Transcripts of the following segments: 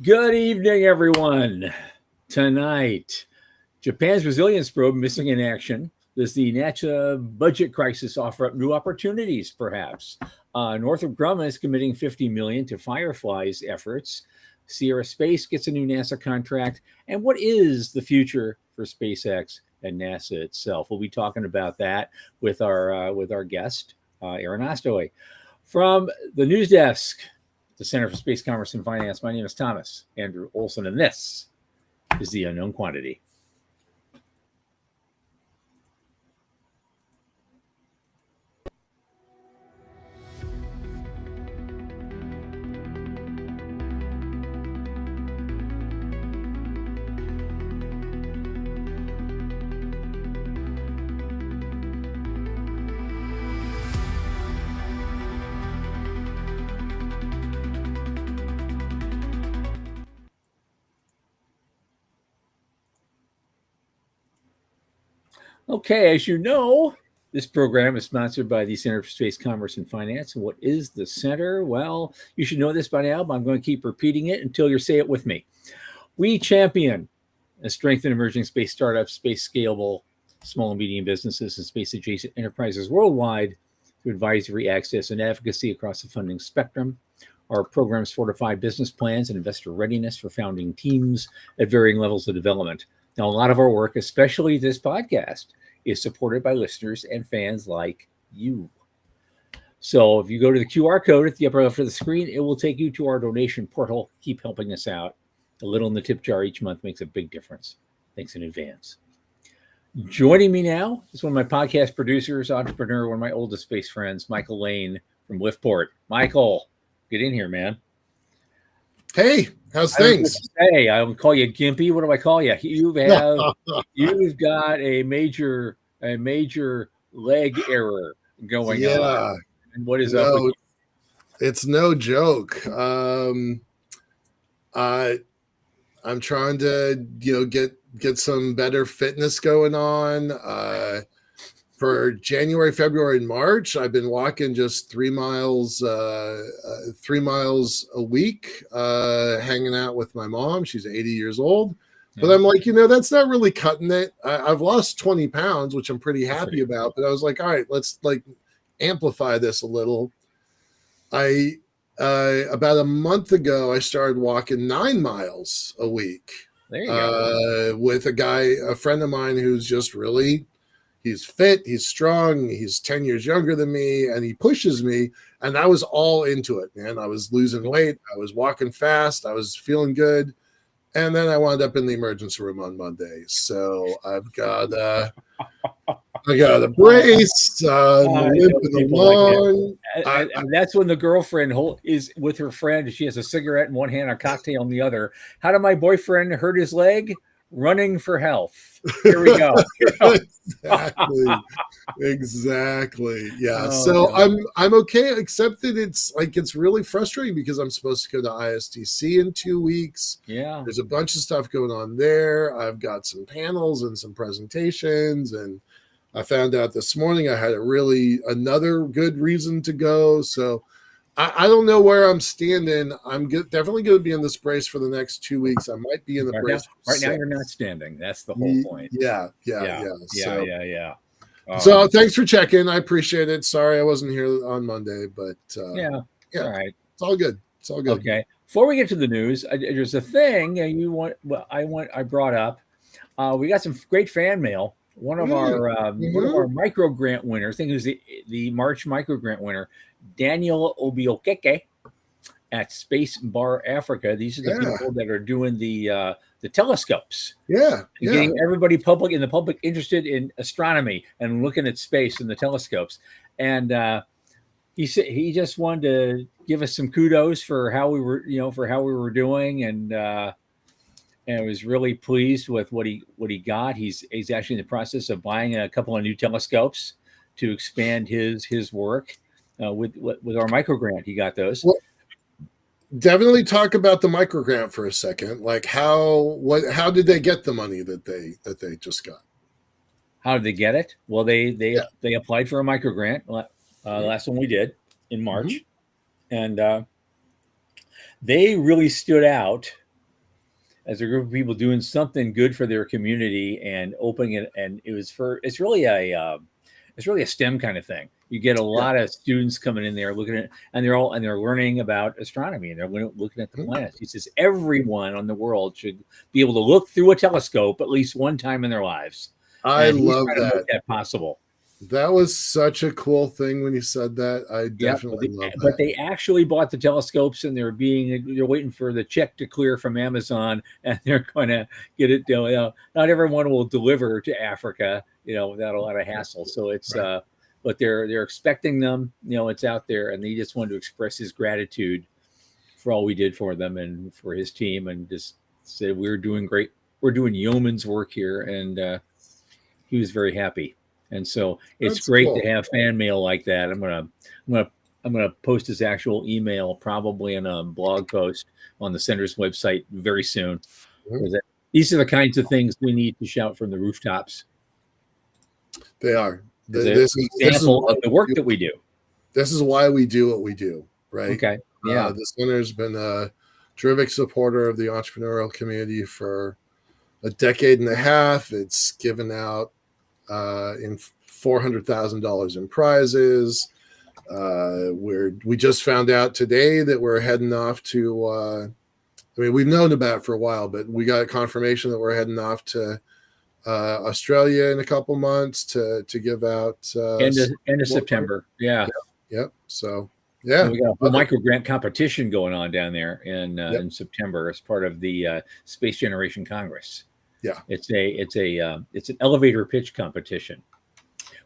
Good evening, everyone. Tonight, Japan's resilience probe missing in action. Does the NASA budget crisis offer up new opportunities, perhaps? Northrop Grumman is committing $50 million to Firefly's efforts. Sierra Space gets a new NASA contract. And what is the future for SpaceX and NASA itself? We'll be talking about that with our guest, Aaron Ostoy. From the news desk, the Center for Space Commerce and Finance. My name is Thomas Andrew Olson, and this is the Unknown Quantity. Okay, as you know, this program is sponsored by the Center for Space Commerce and Finance. And what is the center? Well, you should know this by now, but I'm going to keep repeating it until you say it with me. We champion and strengthen emerging space startups, space scalable, small and medium businesses, and space adjacent enterprises worldwide through advisory, access, and advocacy across the funding spectrum. Our programs fortify business plans and investor readiness for founding teams at varying levels of development. Now, a lot of our work, especially this podcast, is supported by listeners and fans like you. So if you go to the QR code at the upper left of the screen, it will take you to our donation portal. Keep helping us out. A little in the tip jar each month makes a big difference. Thanks in advance. Joining me now is one of my podcast producers, entrepreneur, one of my oldest space friends, Michael Lane from Liftport. Michael, get in here, man. Hey, how's things? Hey, I will call you Gimpy. What do I call you? You've got a major leg error going on. And what is up with you? It's no joke. I'm trying to get some better fitness going on. For January, February, and March, I've been walking just 3 miles, 3 miles a week, hanging out with my mom. She's 80 years old. But I'm like, that's not really cutting it. I've lost 20 pounds, which I'm pretty happy about. But I was like, all right, let's amplify this a little. About a month ago, I started walking 9 miles a week. There you go. With a friend of mine who's just really... He's fit, he's strong, he's 10 years younger than me, and he pushes me. And I was all into it, man. I was losing weight. I was walking fast. I was feeling good. And then I wound up in the emergency room on Monday. So I've got a brace, limping along. That's when the girlfriend is with her friend. She has a cigarette in one hand, a cocktail in the other. How did my boyfriend hurt his leg? Running for health. Here we go. Exactly. Yeah. So I'm okay, except that it's really frustrating because I'm supposed to go to ISTC in 2 weeks. Yeah. There's a bunch of stuff going on there. I've got some panels and some presentations, and I found out this morning I had another good reason to go. So I don't know where I'm standing. I'm definitely going to be in this brace for the next 2 weeks. I might be in the brace. Right now, you're not standing. That's the whole point. Yeah. So thanks for checking. I appreciate it. Sorry I wasn't here on Monday, but all right. It's all good. It's all good. Okay. Before we get to the news, there's a thing I brought up. We got some great fan mail. One of our micro grant winners, I think it was the March micro grant winner, Daniel Obiokeke at Space Bar Africa. These are the people that are doing the telescopes. Getting everybody in the public interested in astronomy and looking at space and the telescopes. And he said he just wanted to give us some kudos for how we were doing, and was really pleased with what he got. He's actually in the process of buying a couple of new telescopes to expand his work with our micro grant. He got those. Well, definitely talk about the micro grant for a second. Like how did they get the money that they just got? How did they get it? Well, they applied for a micro grant. Last one we did in March, and they really stood out as a group of people doing something good for their community and opening it. And it's really a STEM kind of thing. You get a Yeah. lot of students coming in there looking at, and they're learning about astronomy, and they're looking at the planets. He says everyone on the world should be able to look through a telescope at least one time in their lives. I And he's love trying to make that. that possible. That was such a cool thing when you said that. I Yeah, definitely love but that. they actually bought the telescopes, and they're waiting for the check to clear from Amazon, and they're going to get it. Not everyone will deliver to Africa, without a lot of hassle. So it's, Right. but they're expecting them. It's out there, and he just wanted to express his gratitude for all we did for them and for his team, and just said we're doing great. We're doing yeoman's work here, and he was very happy. And so it's That's great to cool. have fan mail like that. I'm gonna post his actual email probably in a blog post on the center's website very soon. Mhm. These are the kinds of things we need to shout from the rooftops They are. as an This is example of the work that we do. this is why we do what we do, right? Okay. Yeah. The center's been a terrific supporter of the entrepreneurial community for a decade and a half. It's given out in $400,000 in prizes. We just found out today that we're heading off to. We've known about it for a while, but we got confirmation that we're heading off to Australia in a couple months to give out End of September. Yeah. Yep. So yeah, we got a whole micro grant competition going on down there in September as part of the Space Generation Congress. Yeah. It's an elevator pitch competition.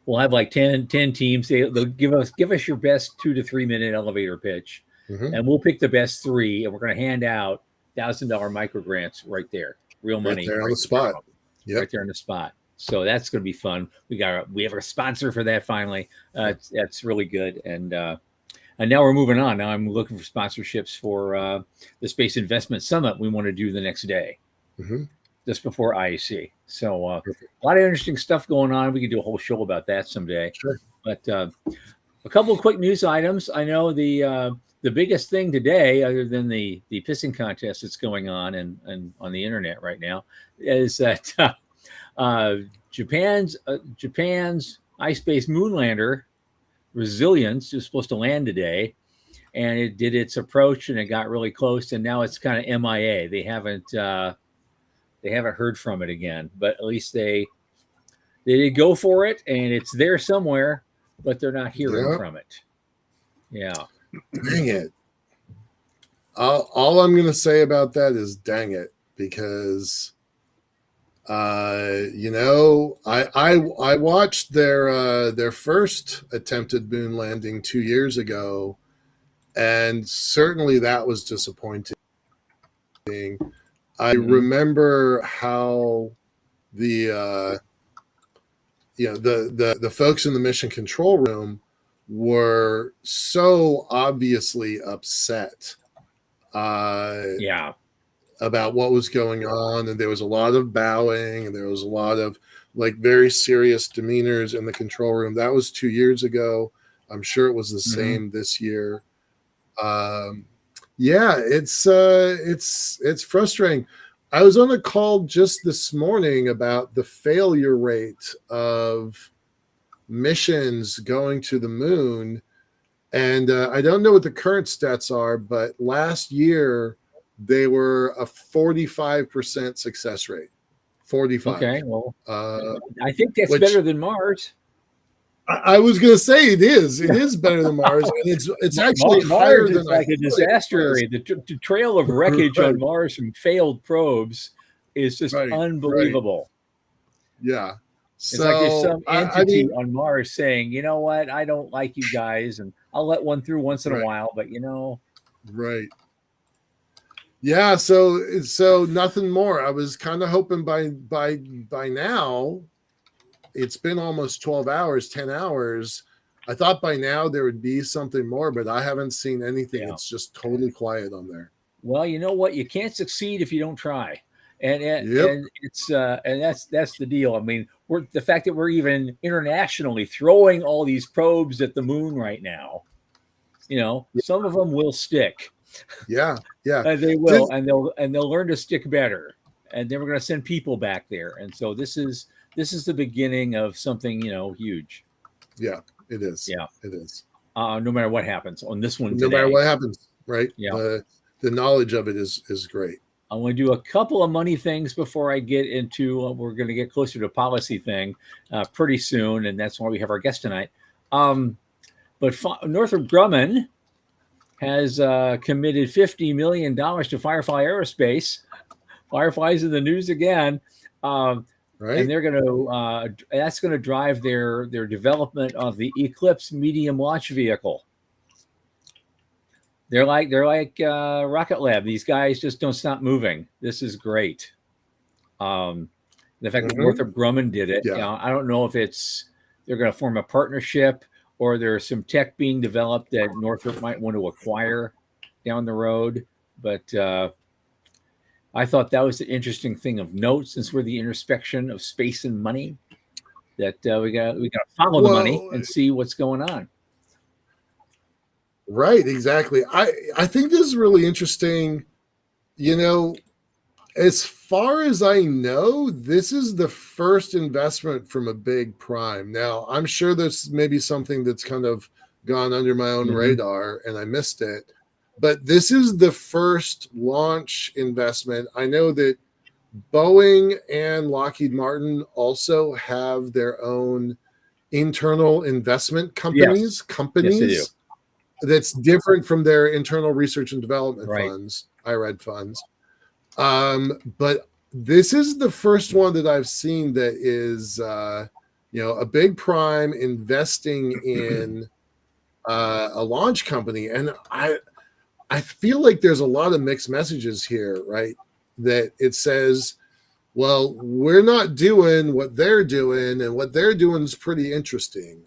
We'll have like 10 teams. They'll give us your best 2 to 3 minute elevator pitch, and we'll pick the best 3, and we're going to hand out $1,000 micro grants right there, real money, right there on the spot. Yep. Right there on the spot. So that's going to be fun. We have a sponsor for that finally. That's really good, and now we're moving on. Now I'm looking for sponsorships for the Space Investment Summit we want to do the next day. Just before IEC. So a lot of interesting stuff going on. We could do a whole show about that someday. Sure. But a couple of quick news items. I know the biggest thing today, other than the pissing contest that's going on and on the internet right now, is that Japan's ice-based moonlander Resilience is supposed to land today, and it did its approach and it got really close, and now it's kind of MIA. They haven't heard from it again, but at least they did go for it, and it's there somewhere, but they're not hearing from it. Yeah. Dang it. All I'm going to say about that is dang it, because I watched their first attempted moon landing 2 years ago, and certainly that was disappointing. I remember how the folks in the mission control room were so obviously upset about what was going on, and there was a lot of bowing, and there was a lot of like very serious demeanors in the control room. That was 2 years ago. I'm sure it was the same this year. It's frustrating. I was on a call just this morning about the failure rate of missions going to the moon, and I don't know what the current stats are, but last year they were a 45% success rate. 45. Okay, well, I think that's better than Mars. I was going to say it is. It is better than Mars, and it's actually Mars higher than is like a disaster area. The trail of wreckage on Mars from failed probes is just unbelievable. Yeah, it's like there's some entity on Mars saying, "You know what? I don't like you guys, and I'll let one through once in a while, but right." Yeah, so nothing more. I was kind of hoping by now. It's been almost 12 hours, 10 hours. I thought by now there would be something more, but I haven't seen anything. Yeah. It's just totally quiet on there. Well, you know what? You can't succeed if you don't try. And it's and that's the deal. I mean, the fact that we're even internationally throwing all these probes at the moon right now, some of them will stick. Yeah, yeah. And they Did, will, and they'll learn to stick better. And then we're going to send people back there. And so this is the beginning of something, huge. yeah, it is. Yeah. It is. No matter what happens on this one No matter today. what happens, right? Yeah. The knowledge of it is great. I'm going to do a couple of money things before I get into. We're going to get closer to policy thing pretty soon, and that's why we have our guest tonight. But Northrop Grumman has committed $50 million to Firefly Aerospace. Firefly's in the news again, Right. and they're going to. That's going to drive their development of the Eclipse medium launch vehicle. They're like Rocket Lab. These guys just don't stop moving. This is great. The fact that Northrop Grumman did it. Yeah. I don't know if they're going to form a partnership or there's some tech being developed that Northrop might want to acquire down the road. But I thought that was the interesting thing of note, since we're the intersection of space and money, that we got to follow the money and see what's going on. Right, exactly. I think this is really interesting. As far as I know, this is the first investment from a big prime. Now, I'm sure there's maybe something that's kind of gone under my own radar and I missed it. But this is the first launch investment. I know that Boeing and Lockheed Martin also have their own internal investment companies. Yes, they do. That's different from their internal research and development funds, IRAD funds. But this is the first one that I've seen that is, a big prime investing in a launch company. And I feel like there's a lot of mixed messages here, right? That it says, well, we're not doing what they're doing, and what they're doing is pretty interesting.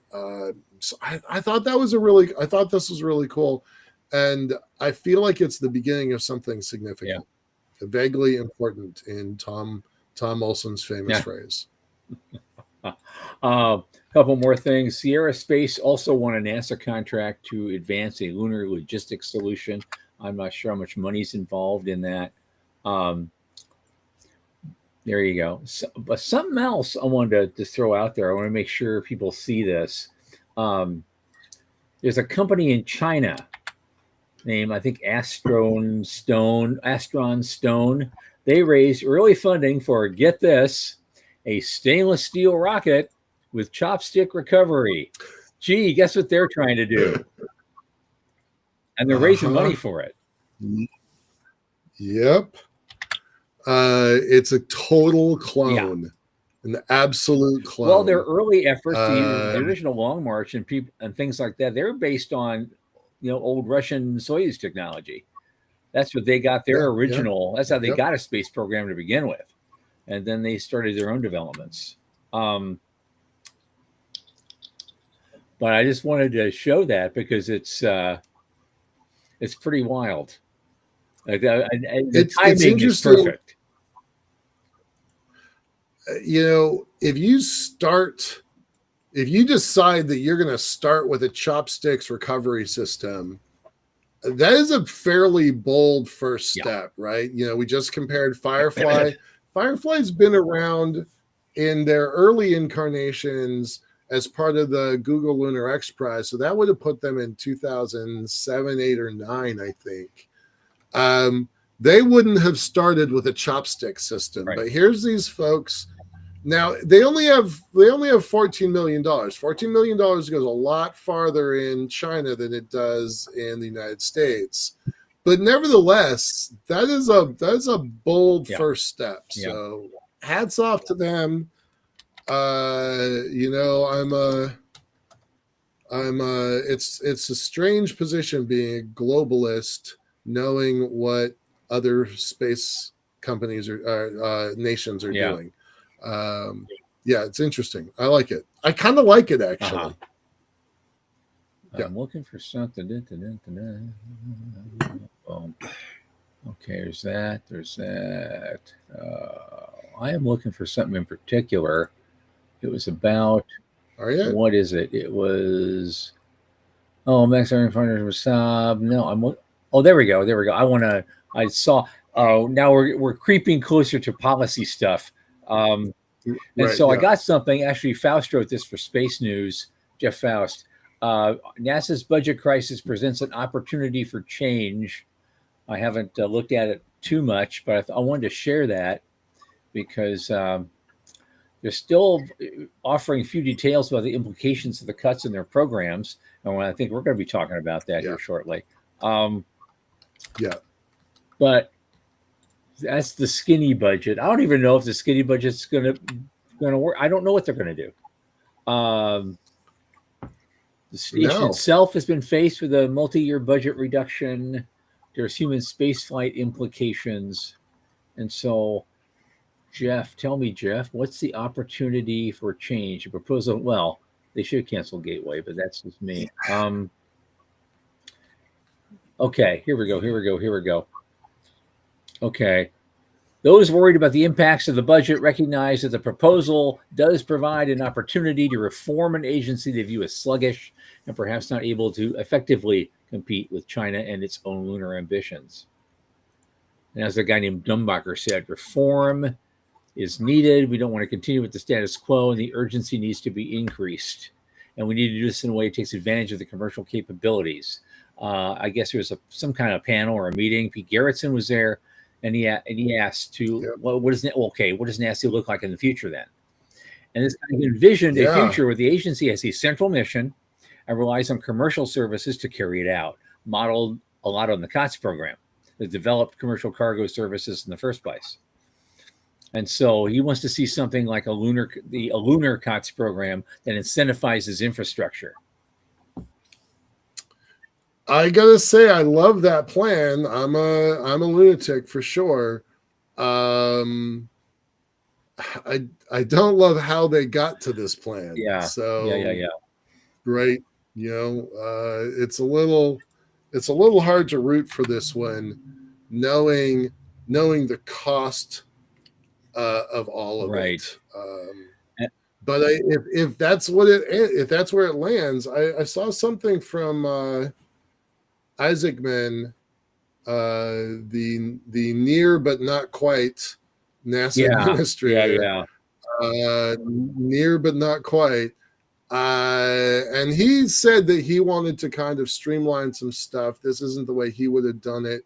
So I thought I thought this was really cool. And I feel like it's the beginning of something significant, vaguely important in Tom Olson's famous phrase. Couple more things. Sierra Space also won a NASA contract to advance a lunar logistics solution. I'm not sure how much money's involved in that. There you go. But something else I wanted to throw out there. I want to make sure people see this. There's a company in China named, I think, Astron Stone. They raised early funding for, get this, a stainless steel rocket with chopstick recovery. Gee, guess what they're trying to do? And they're raising money for it. Yep. It's a total clone, an absolute clone. Well, their early efforts, the original Long March and things like that, they're based on, old Russian Soyuz technology. That's what they got their original. That's how they got a space program to begin with, and then they started their own developments. But I just wanted to show that because it's pretty wild. Like the timing is perfect. If you decide that you're going to start with a chopsticks recovery system, that is a fairly bold first step, right? We just compared Firefly. Firefly's been around in their early incarnations as part of the Google Lunar X Prize. So that would have put them in 2007, 8, or 9, I think. They wouldn't have started with a chopstick system, but here's these folks. Now they only have $14 million. $14 million goes a lot farther in China than it does in the United States. But nevertheless, that is a bold first step. So hats off to them. It's a strange position being a globalist, knowing what other space companies or nations are doing. It's interesting. I like it. I kind of like it, actually. I'm looking for something. Okay, there's that. I am looking for something in particular. It was about. What is it? It was. Max Iron Finders Wasab. No, Oh, there we go. There we go. I saw. Oh, now we're creeping closer to policy stuff. Um, and Right. so I Yeah. got something. Actually, Faust wrote this for Space News. Jeff Faust. NASA's budget crisis presents an opportunity for change. I haven't looked at it too much, but I wanted to share that because they're still offering few details about the implications of the cuts in their programs. And I think we're going to be talking about that Yeah. here shortly. Um, Yeah. but that's the skinny budget. I don't even know if the skinny budget's going to work. I don't know what they're going to do. The station No. itself has been faced with a multi-year budget reduction. There's human spaceflight implications, and so Jeff, tell me, Jeff, what's the opportunity for change? A proposal? Well, they should cancel Gateway, but that's just me. Okay, here we go. Here we go. Here we go. Okay. Those worried about the impacts of the budget recognize that the proposal does provide an opportunity to reform an agency they view as sluggish and perhaps not able to effectively compete with China and its own lunar ambitions. And as a guy named Dumbacher said, reform is needed. We don't want to continue with the status quo, and the urgency needs to be increased. And we need to do this in a way that takes advantage of the commercial capabilities. I guess there was some kind of panel or a meeting. Pete Garrettson was there. And he asked to, Yep. well, what does NASA look like in the future then? And this kind of envisioned a future where the agency has a central mission and relies on commercial services to carry it out, modeled a lot on the COTS program that developed commercial cargo services in the first place. And so he wants to see something like a lunar COTS program that incentivizes infrastructure. I gotta say, I love that plan. I'm a lunatic for sure. I don't love how they got to this plan. Yeah. So Yeah. right. It's a little hard to root for this one, knowing the cost of all of it. But if that's where it lands, I saw something from Isaacman, the near but not quite NASA administrator. Near but not quite. And he said that he wanted to kind of streamline some stuff. This isn't the way he would have done it,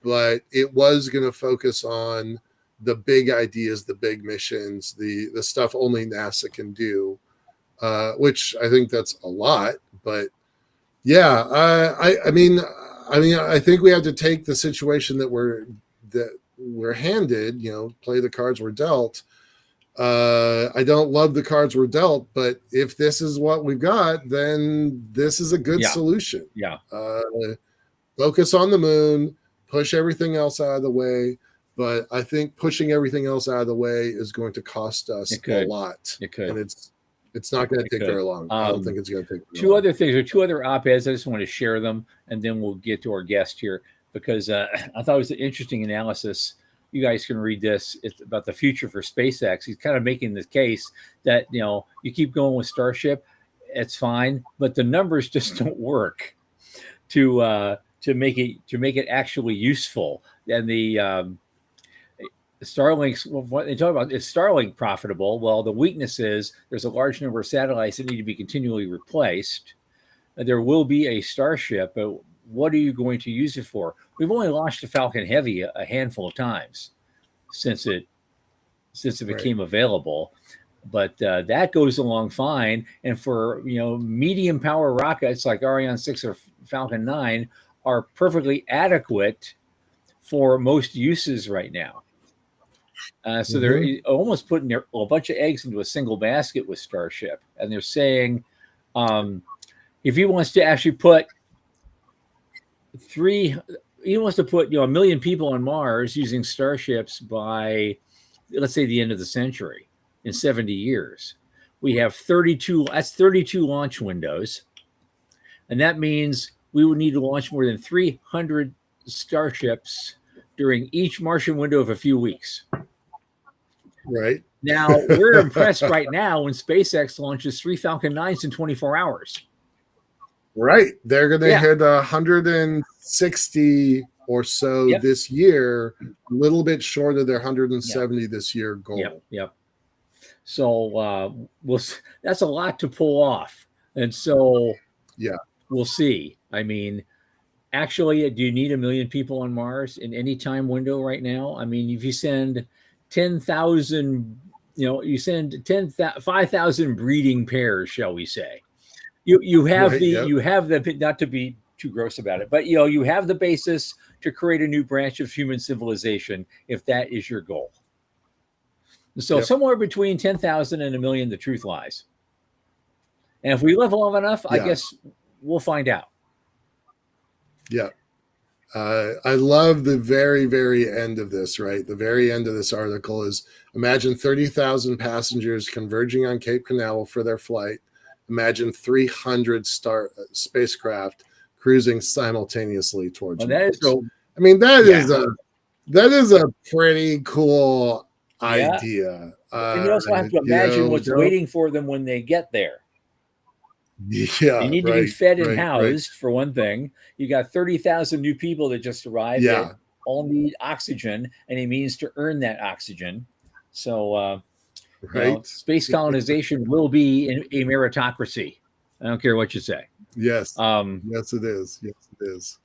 but it was going to focus on the big ideas, the big missions, the stuff only NASA can do, which I think that's a lot. But yeah, I mean, I think we have to take the situation that we're handed. Play the cards we're dealt. I don't love the cards we're dealt, but if this is what we've got, then this is a good solution. Yeah. Focus on the moon, push everything else out of the way. But I think pushing everything else out of the way is going to cost us a lot. It could. And it's not going to take very long. I don't think it's going to take two other things or two other op-eds. I just want to share them, and then we'll get to our guest here because I thought it was an interesting analysis. You guys can read this. It's about the future for SpaceX. He's kind of making the case that you keep going with Starship, it's fine, but the numbers just don't work to make it actually useful. And the Starlink's, what they talk about, is Starlink profitable? Well, the weakness is there's a large number of satellites that need to be continually replaced. There will be a Starship, but what are you going to use it for? We've only launched a Falcon Heavy a handful of times since it became available, but that goes along fine. And for medium power rockets like Ariane 6 or Falcon 9 are perfectly adequate for most uses right now. So they're almost putting a bunch of eggs into a single basket with Starship, and they're saying if he wants to actually put a million people on Mars using Starships by, let's say, the end of the century, in 70 years. We have 32 launch windows, and that means we would need to launch more than 300 Starships during each Martian window of a few weeks. Right. Now, we're impressed right now when SpaceX launches 3 Falcon 9s in 24 hours. Right. They're going to Yeah. hit 160 or so Yep. this year, a little bit short of their 170 Yep. this year goal. Yep. Yep. So that's a lot to pull off. And so Yeah. we'll see. I mean, actually, do you need 1 million people on Mars in any time window right now? I mean, if you send 10,000, you send 5,000 breeding pairs, shall we say? You have Right. Yep. not to be too gross about it, but you have the basis to create a new branch of human civilization if that is your goal. So somewhere between 10,000 and 1 million, the truth lies. And if we live long enough, I guess we'll find out. Yeah. I love the very, very end of this, right? The very end of this article is imagine 30,000 passengers converging on Cape Canaveral for their flight. Imagine 300 spacecraft cruising simultaneously towards Mars. I mean, that is a pretty cool idea. And you also have to imagine what's waiting for them when they get there. Yeah, they need to be fed and housed for one thing. You got 30,000 new people that just arrived that all need oxygen, and it means to earn that oxygen. So space colonization will be a meritocracy. I don't care what you say. Yes. Yes, it is. Yes, it is.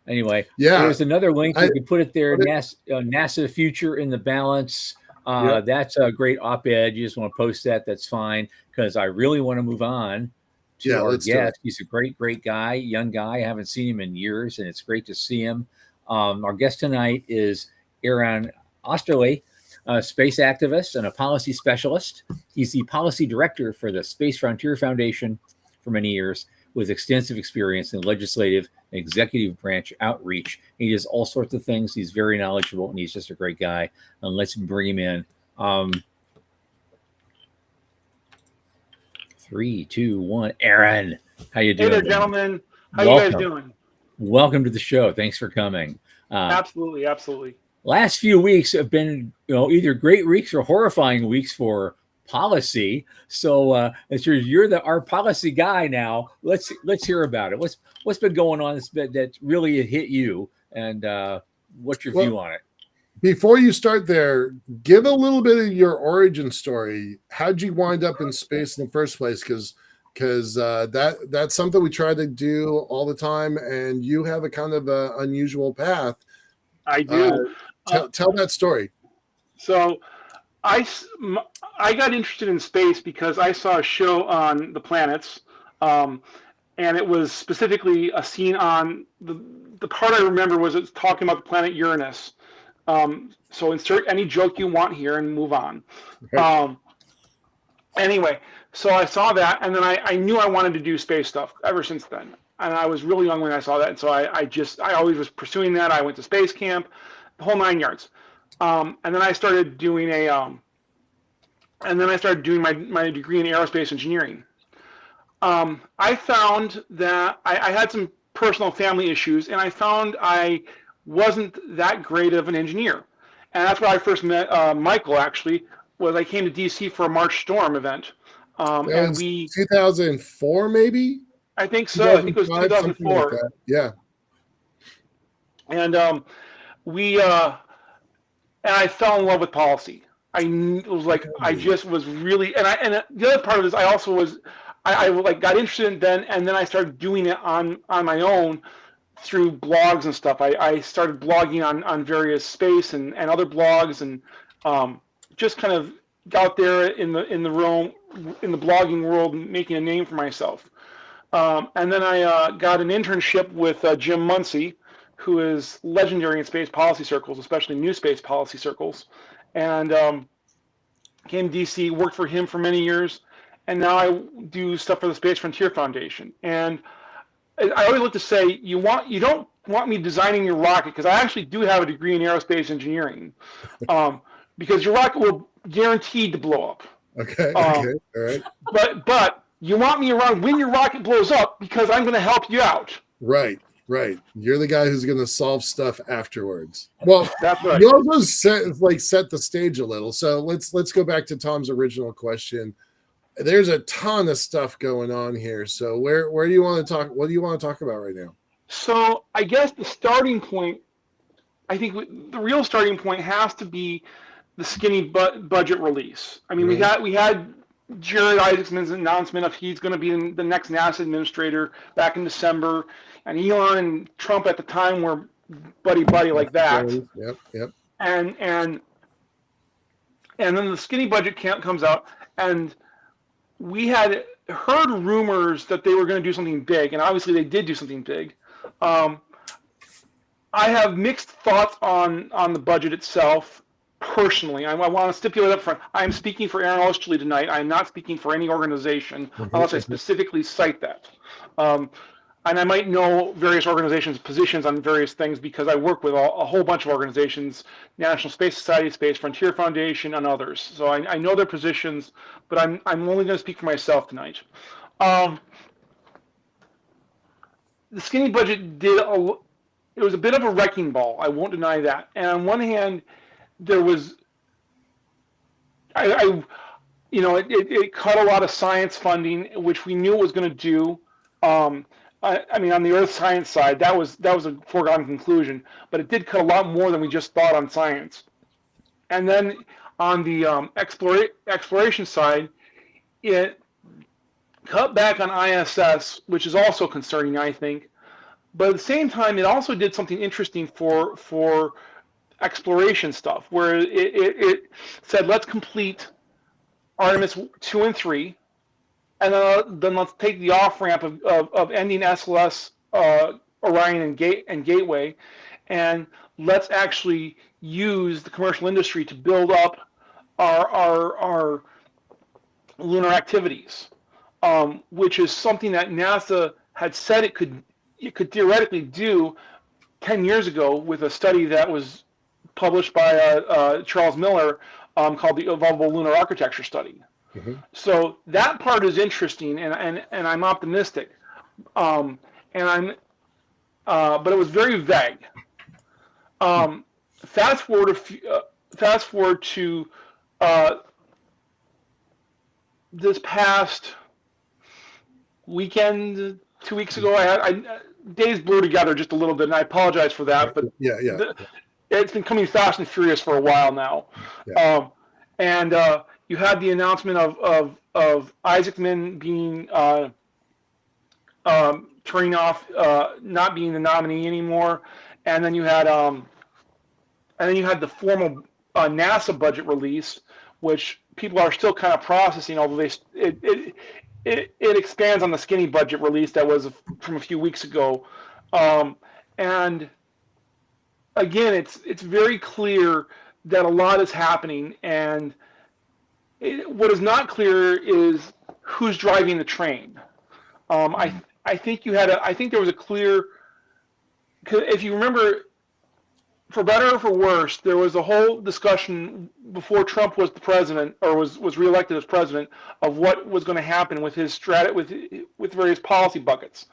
Anyway, there's another link. You can put it there. NASA Future in the Balance. That's a great op-ed. You just want to post that. That's fine, because I really want to move on to our guest. He's a great, great guy, young guy. I haven't seen him in years, and it's great to see him. Our guest tonight is Aaron Oesterle, a space activist and a policy specialist. He's the policy director for the Space Frontier Foundation for many years, with extensive experience in legislative and executive branch outreach. He does all sorts of things. He's very knowledgeable, and he's just a great guy. And let's bring him in. 3, 2, 1. Aaron, how you doing? Hey there, gentlemen. How you guys doing? Welcome to the show. Thanks for coming. Absolutely, absolutely. Last few weeks have been, either great weeks or horrifying weeks for policy. So as you're our policy guy now, let's hear about it. What's been going on that really hit you, and what's your view on it? Before you start there, give a little bit of your origin story. How'd you wind up in space in the first place? Because that's something we try to do all the time, and you have a kind of unusual path. I do. Tell that story. So I got interested in space because I saw a show on the planets, and it was specifically a scene on the part I remember was it's talking about the planet Uranus. So insert any joke you want here and move on. Okay. Anyway, so I saw that, and then I knew I wanted to do space stuff ever since then. And I was really young when I saw that, and so I always was pursuing that. I went to space camp, the whole 9 yards. And then I started doing my degree in aerospace engineering. I found that I had some personal family issues, and I found I wasn't that great of an engineer. And that's where I first met Michael, actually, was I came to DC for a March Storm event. And we 2004, maybe? I think so. I think it was 2004. Like yeah. And and I fell in love with policy. I just was really, and the other part of this, I also was, I got interested in then, and then I started doing it on my own through blogs and stuff. I started blogging on various space and other blogs, and just kind of out there in the blogging world, making a name for myself. And then I got an internship with Jim Muncie, who is legendary in space policy circles, especially new space policy circles, and came to DC, worked for him for many years, and now I do stuff for the Space Frontier Foundation. And I always like to say, you don't want me designing your rocket, because I actually do have a degree in aerospace engineering, because your rocket will guaranteed to blow up. Okay. All right. But you want me around when your rocket blows up, because I'm going to help you out. Right. You're the guy who's going to solve stuff afterwards. Well, that's right. You also set the stage a little. So let's go back to Tom's original question. there's a ton of stuff going on here. So where do you want to talk? What do you want to talk about right now? So I guess the starting point, I think the real starting point has to be the skinny budget release. I mean, we had Jared Isaacson's announcement of he's going to be the next NASA administrator back in December, and Elon and Trump at the time were buddy like that. Yep. And then the skinny budget comes out, and we had heard rumors that they were going to do something big, and obviously they did do something big. I have mixed thoughts on the budget itself. Personally, I want to stipulate up front, I am speaking for Aaron Oesterle tonight. I am not speaking for any organization unless I specifically cite that. And I might know various organizations' positions on various things because I work with a whole bunch of organizations, National Space Society, Space Frontier Foundation, and others. So I know their positions, but I'm only going to speak for myself tonight. The skinny budget it was a bit of a wrecking ball. I won't deny that. And on one hand, there was, it cut a lot of science funding, which we knew it was going to do. I mean, on the Earth science side, that was a foregone conclusion, but it did cut a lot more than we just thought on science. And then on the exploration side, it cut back on ISS, which is also concerning, I think. But at the same time, it also did something interesting for exploration stuff, where it said, let's complete Artemis 2 and 3, and then let's take the off-ramp of ending SLS, Orion, and Gateway, and let's actually use the commercial industry to build up our lunar activities, which is something that NASA had said it could theoretically do 10 years ago with a study that was published by Charles Miller called the Evolvable Lunar Architecture Study. Mm-hmm. So that part is interesting, and I'm optimistic. But it was very vague. Fast forward to this past weekend, 2 weeks ago. I days blur together just a little bit, and I apologize for that. But it's been coming fast and furious for a while now. Yeah. You had the announcement of Isaacman being turning off, not being the nominee anymore, and then you had the formal NASA budget release, which people are still kind of processing, although it expands on the skinny budget release that was from a few weeks ago, and again, it's very clear that a lot is happening, and what is not clear is who's driving the train. I think there was a clear, if you remember, for better or for worse, there was a whole discussion before Trump was the president, or was reelected as president, of what was going to happen with his with various policy buckets.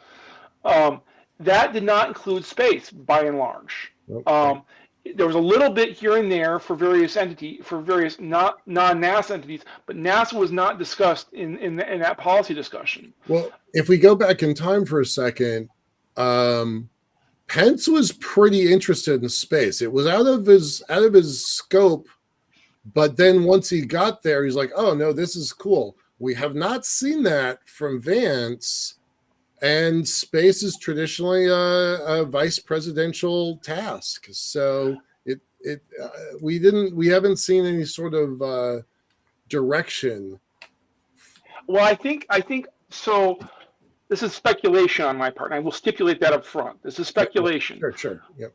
That did not include space, by and large. Okay. There was a little bit here and there for various non-NASA entities, but NASA was not discussed in that policy discussion. Well, if we go back in time for a second, Pence was pretty interested in space. It was out of his scope, but then once he got there, he's like, "Oh no, this is cool." We have not seen that from Vance. And space is traditionally a vice presidential task, so we haven't seen any sort of direction. Well, I think so. This is speculation on my part, and I will stipulate that up front. This is speculation. Sure. Yep.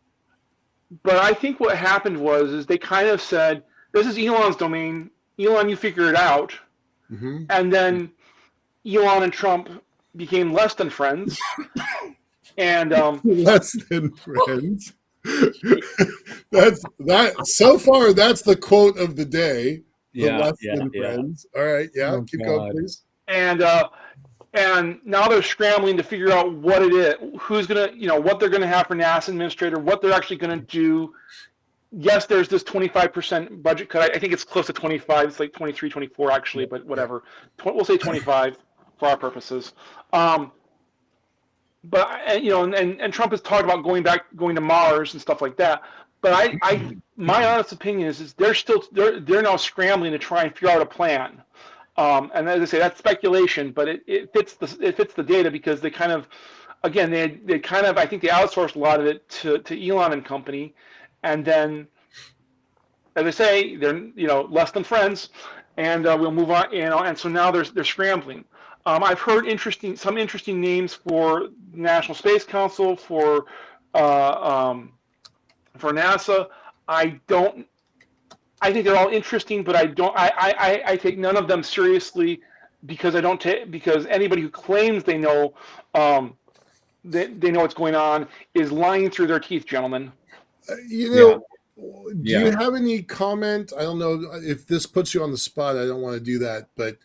But I think what happened is they kind of said, "This is Elon's domain. Elon, you figure it out." Mm-hmm. And then Elon and Trump became less than friends, and less than friends. That's so far. That's the quote of the day. Less than friends. All right, keep going, please. And now they're scrambling to figure out what it is, who's gonna, what they're gonna have for NASA administrator, what they're actually gonna do. yes, there's this 25% budget cut. I think it's close to 25. It's like 23, 24 actually, but whatever. We'll say 25 for our purposes. But you know, and Trump has talked about going to Mars and stuff like that. But my honest opinion is they're now scrambling to try and figure out a plan. And as I say, that's speculation, but it fits the data because they kind of, again, they kind of, I think they outsourced a lot of it to Elon and company, and then, as I say, they're less than friends, and we'll move on, and so now they're scrambling. I've heard some interesting names for National Space Council, for NASA. I think they're all interesting, but I take none of them seriously because because anybody who claims they know they know what's going on is lying through their teeth, gentlemen. Do you have any comment? I don't know if this puts you on the spot. I don't want to do that, but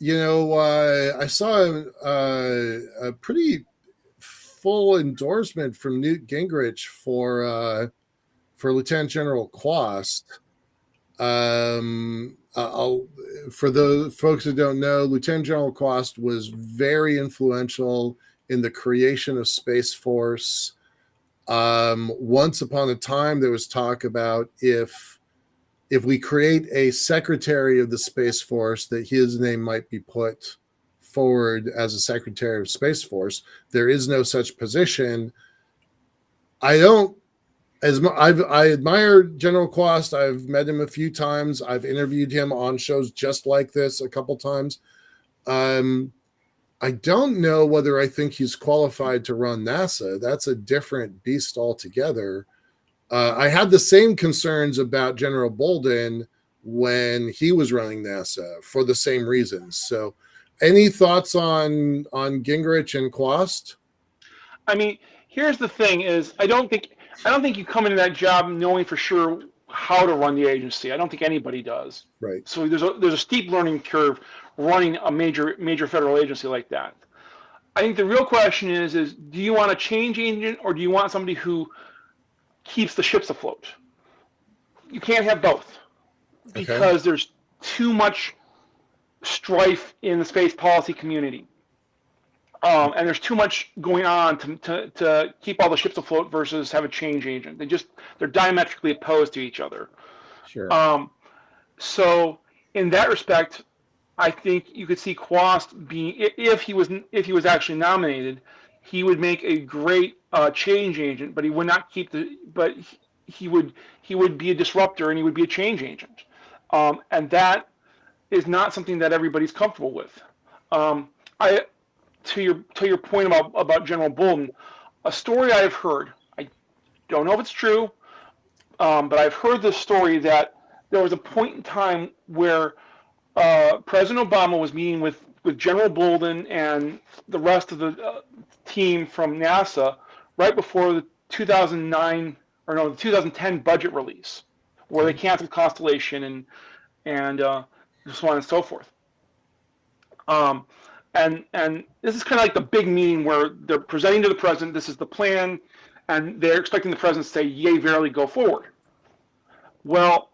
I saw a pretty full endorsement from Newt Gingrich for Lieutenant General Quast. For the folks who don't know, Lieutenant General Quast was very influential in the creation of Space Force. Once upon a time, there was talk about if we create a secretary of the Space Force, that his name might be put forward as a secretary of Space Force. There is no such position. I admire General Quast. I've met him a few times. I've interviewed him on shows just like this a couple times. I don't know whether I think he's qualified to run NASA. That's a different beast altogether. I had the same concerns about General Bolden when he was running NASA for the same reasons. So, any thoughts on Gingrich and Quast? I mean, here's the thing: is I don't think you come into that job knowing for sure how to run the agency. I don't think anybody does. Right. So there's a steep learning curve running a major federal agency like that. I think the real question is do you want a change agent or do you want somebody who keeps the ships afloat? You can't have both because there's too much strife in the space policy community. And there's too much going on to keep all the ships afloat versus have a change agent. They're diametrically opposed to each other. Sure. So in that respect, I think you could see Quast being, if he was actually nominated, he would make a great change agent, but he would not keep but he would be a disruptor and he would be a change agent. And that is not something that everybody's comfortable with. To your point about General Bolden, a story I've heard, I don't know if it's true, but I've heard this story that there was a point in time where President Obama was meeting with General Bolden and the rest of the team from NASA right before the 2010 budget release, where they canceled Constellation and so on and so forth. And this is kind of like the big meeting where they're presenting to the president, this is the plan, and they're expecting the president to say, yay, verily, go forward. Well,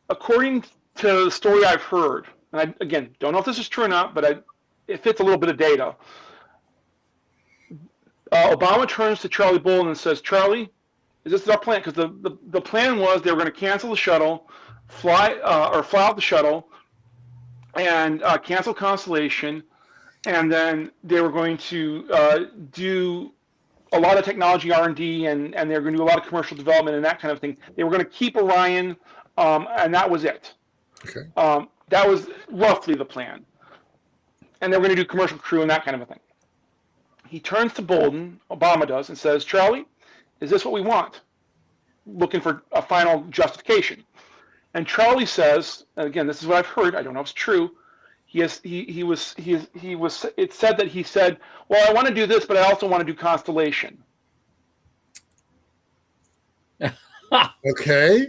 according to the story I've heard, and I, again, don't know if this is true or not, but it fits a little bit of data. Obama turns to Charlie Bolden and says, Charlie, is this our plan? Because the plan was they were going to cancel the shuttle, fly out the shuttle, and cancel Constellation, and then they were going to do a lot of technology R&D, and they were going to do a lot of commercial development and that kind of thing. They were going to keep Orion, and that was it. Okay. That was roughly the plan. And they were going to do commercial crew and that kind of a thing. He turns to Bolden, Obama does, and says, Charlie, is this what we want? Looking for a final justification. And Charlie says, and again, this is what I've heard, I don't know if it's true, it said that he said, well, I want to do this, but I also want to do Constellation. Okay.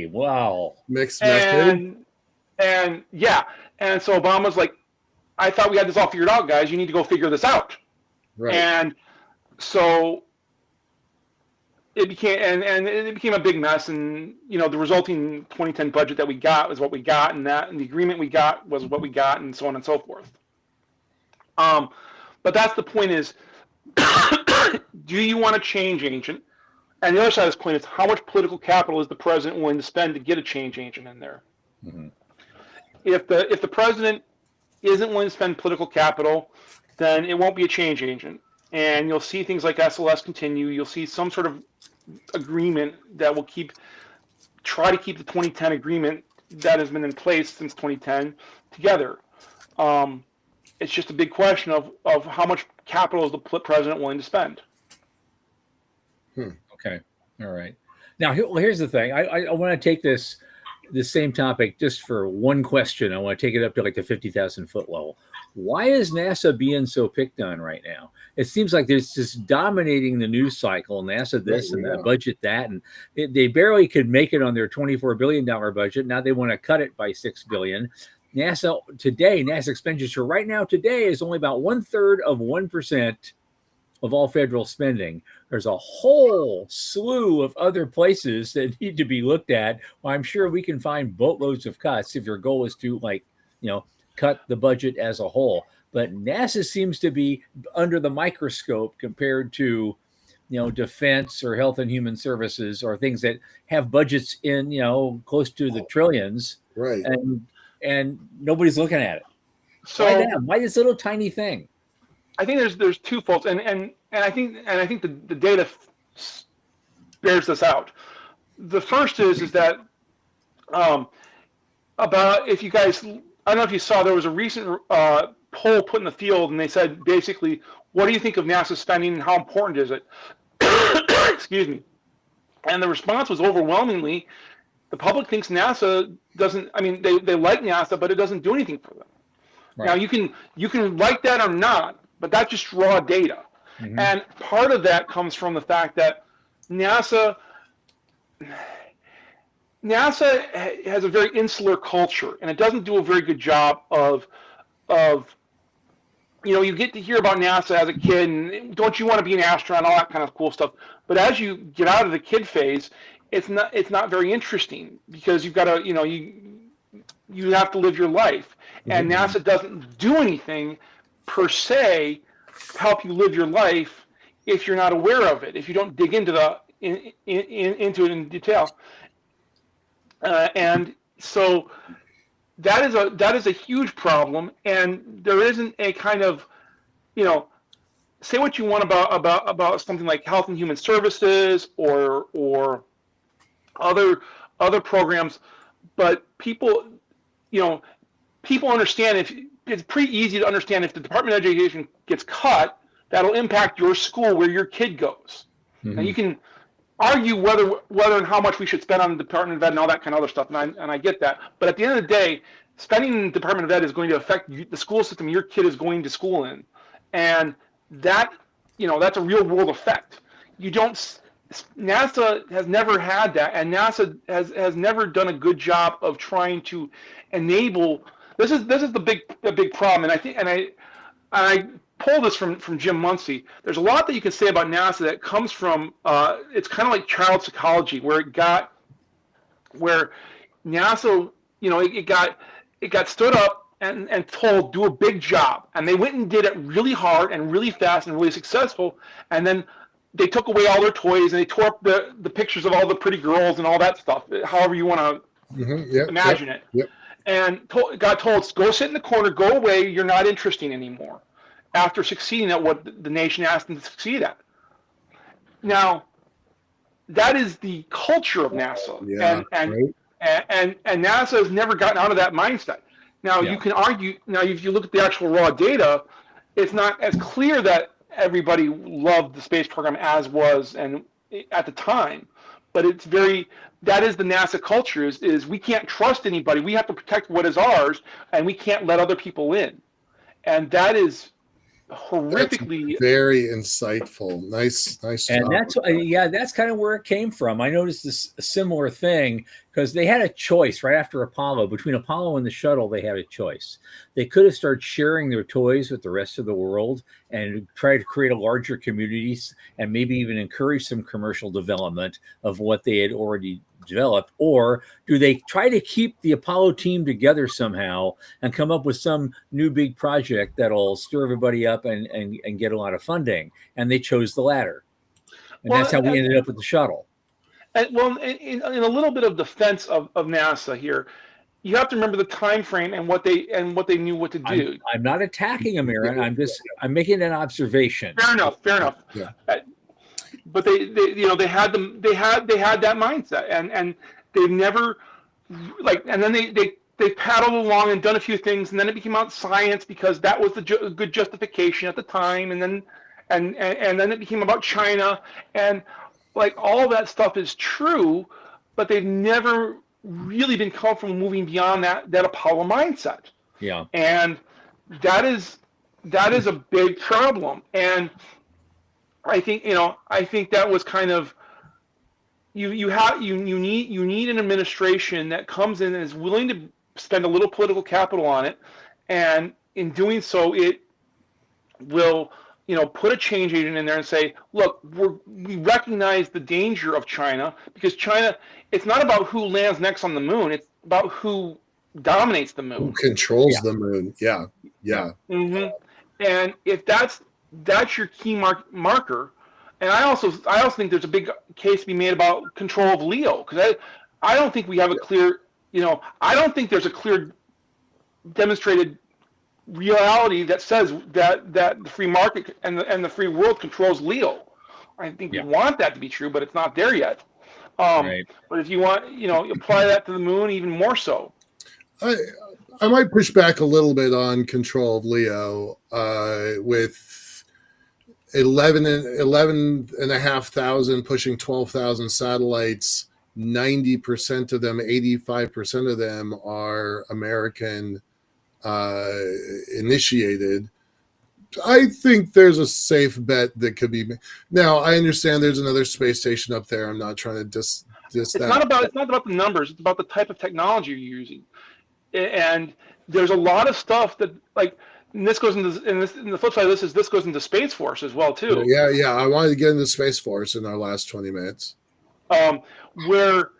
Wow. Mixed message. And yeah. And so Obama's like, I thought we had this all figured out, guys. You need to go figure this out. Right. And so it became and it became a big mess, and the resulting 2010 budget that we got was what we got, and the agreement we got was what we got, and so on and so forth. But that's the point is, do you want to change agent? And the other side of this coin is how much political capital is the president willing to spend to get a change agent in there? Mm-hmm. If the president isn't willing to spend political capital, then it won't be a change agent. And you'll see things like SLS continue. You'll see some sort of agreement that will try to keep the 2010 agreement that has been in place since 2010 together. It's just a big question of how much capital is the president willing to spend. Okay. All right. Now, here's the thing. I want to take this same topic just for one question. I want to take it up to like the 50,000 foot level. Why is NASA being so picked on right now? It seems like there's just dominating the news cycle. NASA this and that, budget that, and they barely could make it on their $24 billion budget. Now they want to cut it by $6 billion. NASA expenditure right now today is only about 1/3 of 1% of all federal spending. There's a whole slew of other places that need to be looked at. Well, I'm sure we can find boatloads of cuts if your goal is to cut the budget as a whole. But NASA seems to be under the microscope compared to, defense or health and human services or things that have budgets in, close to the trillions. Right. And nobody's looking at it. So why this little tiny thing? I think there's two faults, and I think the data bears this out. The first is that about, if you guys, I don't know if you saw, there was a recent poll put in the field, and they said basically, what do you think of NASA spending and how important is it? Excuse me. And the response was overwhelmingly, the public thinks NASA doesn't. I mean, they like NASA, but it doesn't do anything for them. Right. Now you can like that or not, but that's just raw data. Mm-hmm. And part of that comes from the fact that NASA has a very insular culture, and it doesn't do a very good job of you get to hear about NASA as a kid, and don't you want to be an astronaut, all that kind of cool stuff. But as you get out of the kid phase, it's not very interesting, because you've got to you have to live your life, and NASA doesn't do anything per se to help you live your life if you're not aware of it, if you don't dig into into it in detail. And so that is a huge problem, and there isn't a kind of, say what you want about something like health and human services or other programs, but people understand, it's pretty easy to understand, if the Department of Education gets cut, that'll impact your school where your kid goes. Mm-hmm. And you can argue whether and how much we should spend on the Department of Ed and all that kind of other stuff, and I get that. But at the end of the day, spending in the Department of Ed is going to affect the school system your kid is going to school in, and that that's a real world effect. NASA has never had that, and NASA has never done a good job of trying to enable. This is the big problem, and I think, and I pulled this from Jim Muncie. There's a lot that you can say about NASA that comes from it's kind of like child psychology, where NASA it got stood up and told, do a big job, and they went and did it really hard and really fast and really successful, and then they took away all their toys and they tore up the pictures of all the pretty girls and all that stuff, however you want to imagine it. Yep. And got told, go sit in the corner, go away, you're not interesting anymore, after succeeding at what the nation asked them to succeed at. Now, that is the culture of NASA. Yeah, and NASA has never gotten out of that mindset. Now, you can argue, if you look at the actual raw data, it's not as clear that everybody loved the space program as was and at the time, but that is the NASA culture, is we can't trust anybody. We have to protect what is ours, and we can't let other people in. And that is horrifically. Very insightful. Nice And job. that's kind of where it came from. I noticed this a similar thing because they had a choice right after Apollo. Between Apollo and the shuttle, they had a choice. They could have started sharing their toys with the rest of the world and try to create a larger communities and maybe even encourage some commercial development of what they had already developed. Or do they try to keep the Apollo team together somehow and come up with some new big project that'll stir everybody up and get a lot of funding? And they chose the latter. And that's how we ended up with the shuttle. Well, in a little bit of defense of NASA here, you have to remember the time frame and what they knew what to do. I'm not attacking them, Aaron. I'm making an observation. Fair enough. Yeah. But they had that mindset, and they've never and then they paddled along and done a few things, and then it became out science because that was the good justification at the time, and then it became about China, and all that stuff is true, but they've never really been comfortable moving beyond that Apollo mindset. Yeah. And that is a big problem. And I think that was kind of you need an administration that comes in and is willing to spend a little political capital on it, and in doing so it will put a change agent in there and say, look, we recognize the danger of China, because China, it's not about who lands next on the moon, it's about who dominates the moon. Who controls the moon. Yeah. Mm-hmm. And if that's your key marker, and I also think there's a big case to be made about control of LEO, because I don't think we have a clear, I don't think there's a clear demonstrated reality that says that the free market and the free world controls LEO. I think we want that to be true, but it's not there yet. Right. But if you want, apply that to the moon, even more so. I might push back a little bit on control of LEO with 11,500 pushing 12,000 satellites. 90% of them, 85% of them are American initiated. I think there's a safe bet that could be made. Now, I understand there's another space station up there. I'm not trying to diss that. It's not about the numbers. It's about the type of technology you're using. And there's a lot of stuff that and this goes into, and the flip side of this goes into Space Force as well too. Yeah. I wanted to get into Space Force in our last 20 minutes. Where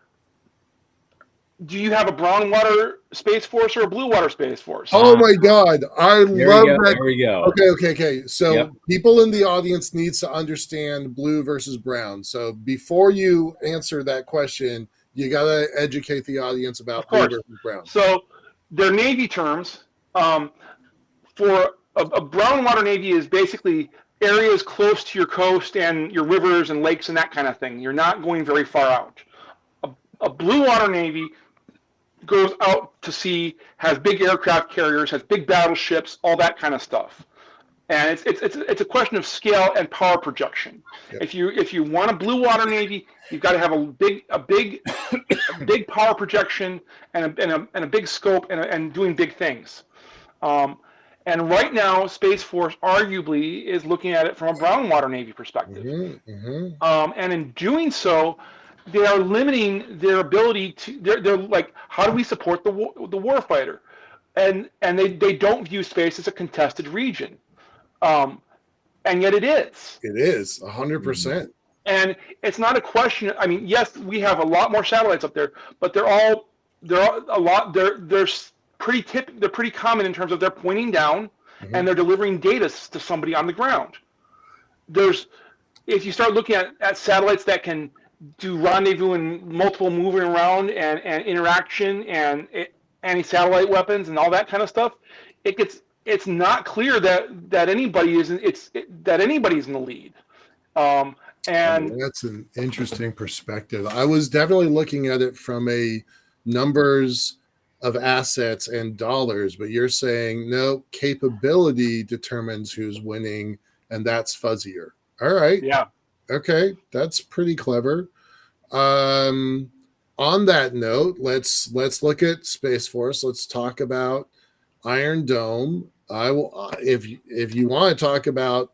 do you have a brown water Space Force or a blue water Space Force? Oh my God. I love that. There we go. Okay. So people in the audience needs to understand blue versus brown. So before you answer that question, you got to educate the audience about blue versus brown. So they're Navy terms. For a brown water Navy is basically areas close to your coast and your rivers and lakes and that kind of thing. You're not going very far out. A blue water Navy goes out to sea, has big aircraft carriers, has big battleships, all that kind of stuff. And it's a question of scale and power projection. Yep. If you want a blue water Navy, you've got to have a big power projection and a big scope and doing big things. And right now, Space Force arguably is looking at it from a brown water Navy perspective. And in doing so, they are limiting their ability to. They're like, how do we support the warfighter? And they don't view space as a contested region, and yet it is. It is 100%. And it's not a question. I mean, yes, we have a lot more satellites up there, but they're pretty common in terms of they're pointing down and they're delivering data to somebody on the ground. If you start looking at satellites that can do rendezvous and multiple moving around and interaction and anti-satellite weapons and all that kind of stuff, it's not clear that anybody's in the lead. And that's an interesting perspective. I was definitely looking at it from a numbers of assets and dollars, but you're saying no, capability determines who's winning, and that's fuzzier. All right. Yeah. Okay, that's pretty clever. On that note, let's look at Space Force. Let's talk about Iron Dome. I will if you want to talk about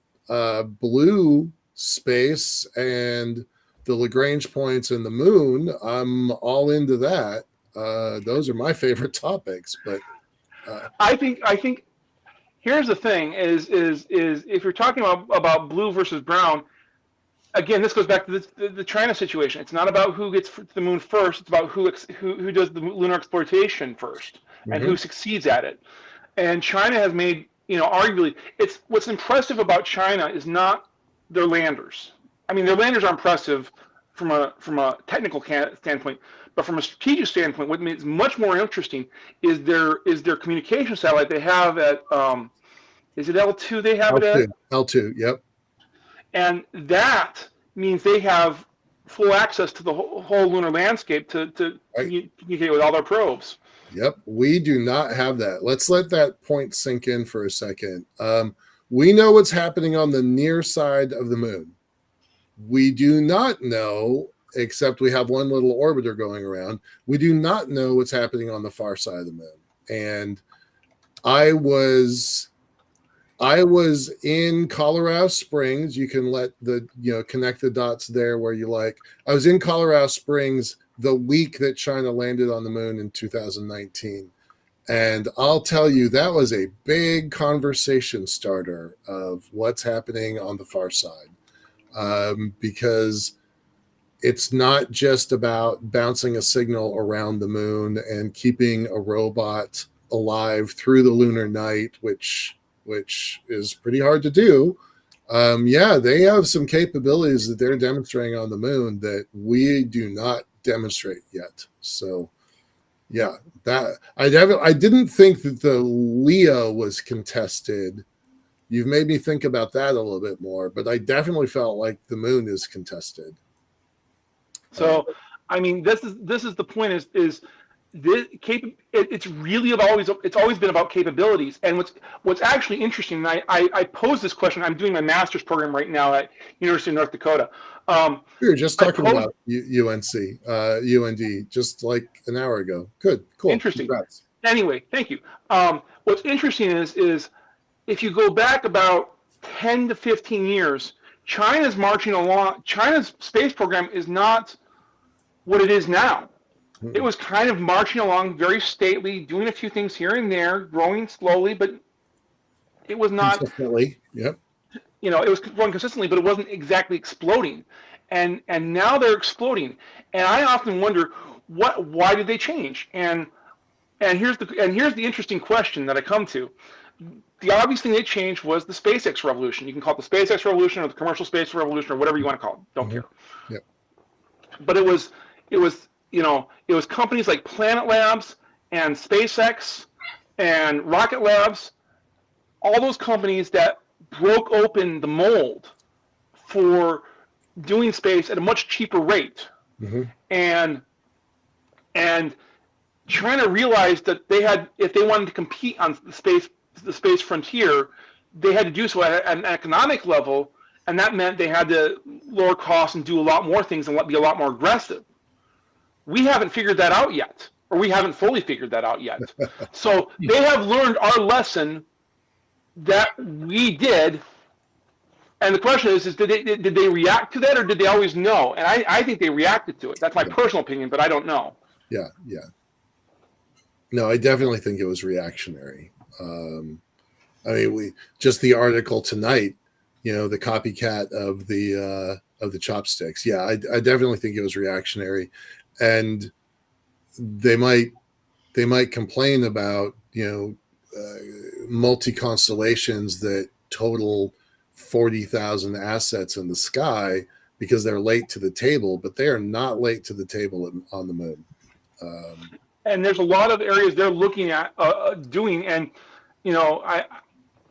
blue space and the Lagrange points and the moon, I'm all into that. Those are my favorite topics. But I think here's the thing: is if you're talking about blue versus brown, again, this goes back to the China situation. It's not about who gets to the moon first. It's about who does the lunar exploitation first and who succeeds at it. And China has made, arguably, it's what's impressive about China is not their landers. I mean, their landers are impressive from a technical standpoint, but from a strategic standpoint, what makes it much more interesting is their communication satellite they have at is it L2 they have L2, it at? L2, yep. And that means they have full access to the whole lunar landscape to communicate with all their probes. Yep, we do not have that. Let's let that point sink in for a second. We know what's happening on the near side of the moon. We do not know, except we have one little orbiter going around, we do not know what's happening on the far side of the moon. And I was in Colorado Springs. You can connect the dots there where you like. I was in Colorado Springs the week that China landed on the moon in 2019. And I'll tell you, that was a big conversation starter of what's happening on the far side. Because it's not just about bouncing a signal around the moon and keeping a robot alive through the lunar night, which is pretty hard to do. They have some capabilities that they're demonstrating on the moon that we do not demonstrate yet. So, yeah, that I didn't think that the Leo was contested. You've made me think about that a little bit more, but I definitely felt like the moon is contested. So, I mean, this is the point. Is this it's really it's always been about capabilities. And what's actually interesting, and I posed this question. I'm doing my master's program right now at University of North Dakota. We were just talking about UND just like an hour ago. Good, cool. Interesting. Congrats. Anyway, thank you. What's interesting is if you go back about 10 to 15 years, China's marching along. China's space program is not what it is now. It was kind of marching along very stately, doing a few things here and there, growing slowly, but it was not consistently. Yep. It was growing consistently, but it wasn't exactly exploding. And now they're exploding. And I often wonder why did they change? And here's the interesting question that I come to. The obvious thing they changed was the SpaceX revolution. You can call it the SpaceX revolution or the commercial space revolution or whatever you want to call it. Don't care. Yep. But it was companies like Planet Labs and SpaceX and Rocket Labs, all those companies that broke open the mold for doing space at a much cheaper rate. And China realized that if they wanted to compete on the space frontier, they had to do so at an economic level, and that meant they had to lower costs and do a lot more things and be a lot more aggressive. We haven't figured that out yet, or we haven't fully figured that out yet. So they have learned our lesson that we did, and the question is did they react to that, or did they always know? And I think they reacted to it. That's my personal opinion, but I don't know. Yeah. No, I definitely think it was reactionary. I mean, the article tonight, the copycat of the chopsticks. Yeah, I definitely think it was reactionary, and they might complain about multi constellations that total 40,000 assets in the sky because they're late to the table, but they are not late to the table on the moon. And there's a lot of areas they're looking at doing, and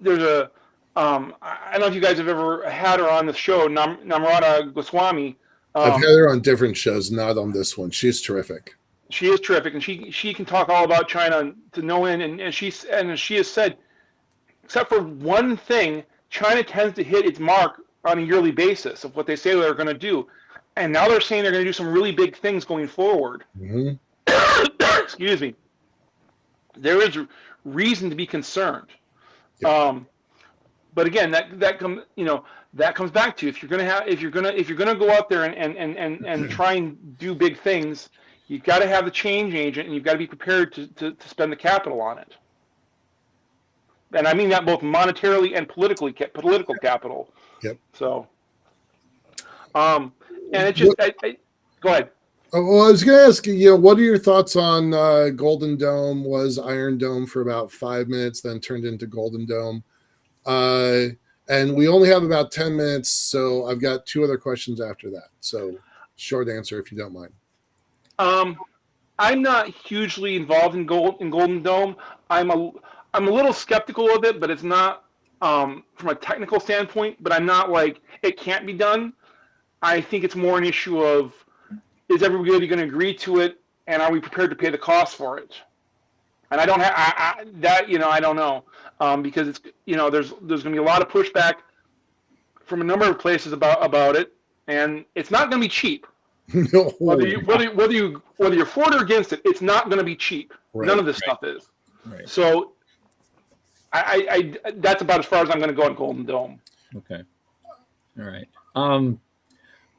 there's a I don't know if you guys have ever had her on the show, Namrata Goswami. I've had her on different shows, not on this one. She's terrific. She is terrific, and she can talk all about China to no end. And she has said, except for one thing, China tends to hit its mark on a yearly basis of what they say they're going to do, and now they're saying they're going to do some really big things going forward. Excuse me. There is reason to be concerned. Yeah. But again, that comes back to, if you're gonna go out there and try and do big things, you've got to have the change agent, and you've got to be prepared to spend the capital on it. And I mean that both monetarily and political capital. Yep. So, and it just go ahead. Well, I was going to ask you, what are your thoughts on Golden Dome? Was Iron Dome for about 5 minutes, then turned into Golden Dome. And we only have about 10 minutes, so I've got 2 other questions after that. So short answer, if you don't mind. I'm not hugely involved in Golden Dome. I'm a little skeptical of it, but it's not from a technical standpoint. But I'm not like it can't be done. I think it's more an issue of, is everybody going to agree to it, and are we prepared to pay the cost for it? And I don't have that. I don't know, because it's there's going to be a lot of pushback from a number of places about it, and it's not going to be cheap. No. Whether you're for it or against it, it's not going to be cheap. Right, None of this stuff is. Right. So, I that's about as far as I'm going to go on Golden Dome. Okay. All right.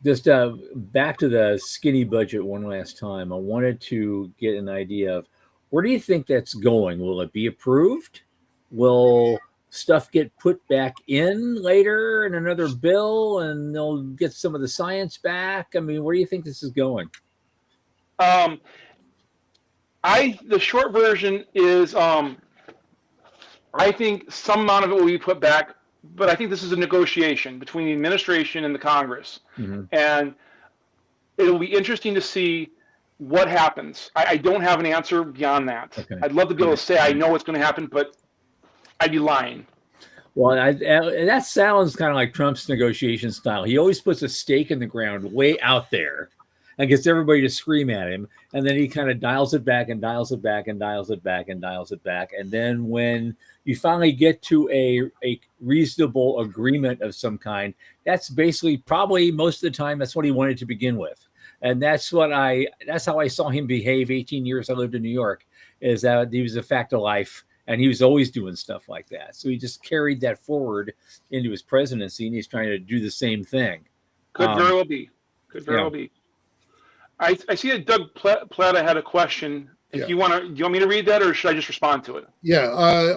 Just back to the skinny budget one last time. I wanted to get an idea of, where do you think that's going? Will it be approved? Will stuff get put back in later in another bill, and they'll get some of the science back? I mean, where do you think this is going? The short version is, I think some amount of it will be put back, but I think this is a negotiation between the administration and the Congress. Mm-hmm. And it'll be interesting to see what happens. I don't have an answer beyond that. Okay. I'd love to be able to say I know what's going to happen, but I'd be lying. Well, that sounds kind of like Trump's negotiation style. He always puts a stake in the ground way out there and gets everybody to scream at him. And then he kind of dials it back and dials it back and dials it back and dials it back. And then when you finally get to a reasonable agreement of some kind, that's basically probably most of the time that's what he wanted to begin with. And that's how I saw him behave 18 years I lived in New York, is that he was a fact of life. And he was always doing stuff like that. So he just carried that forward into his presidency, and he's trying to do the same thing. Could very well be. Could very well be. I see that Doug Plata had a question. If do you want me to read that, or should I just respond to it? Yeah,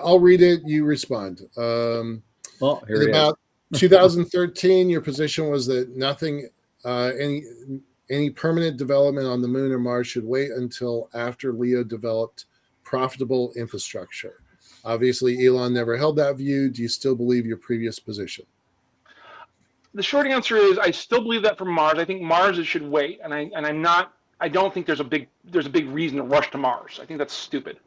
I'll read it. You respond. Well, here in about 2013, your position was that nothing, any permanent development on the moon or Mars should wait until after LEO developed profitable infrastructure. Obviously, Elon never held that view. Do you still believe your previous position? The short answer is I still believe that for Mars. I think Mars should wait, and I don't think there's a big reason to rush to Mars. I think that's stupid.